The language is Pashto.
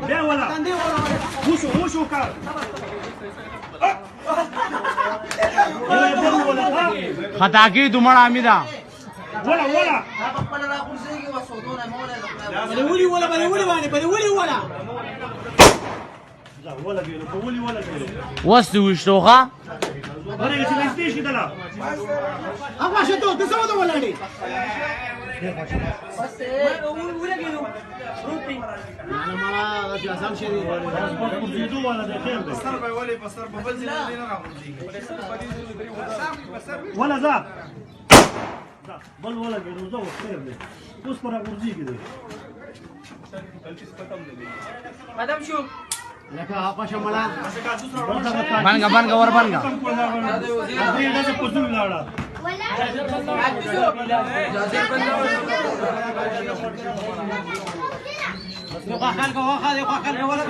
بیا ولا وشو کار خطا کی دومره امیدا ولا ولي ولا لا ولا بيرو ولا بيرو وست وشتوخه ورقه چې نشته شي دلا هغه شته ته څه ولا دي انا ما غادي ازام شي زيدو ولا ده خير ولا ذا بل ولا بيرو ده خير ده اوس پر ورځي کېږي مدام شو لکه هغه شماله بنګه ور بنګه دې دا څه پوزول لاړه يا خالك ولا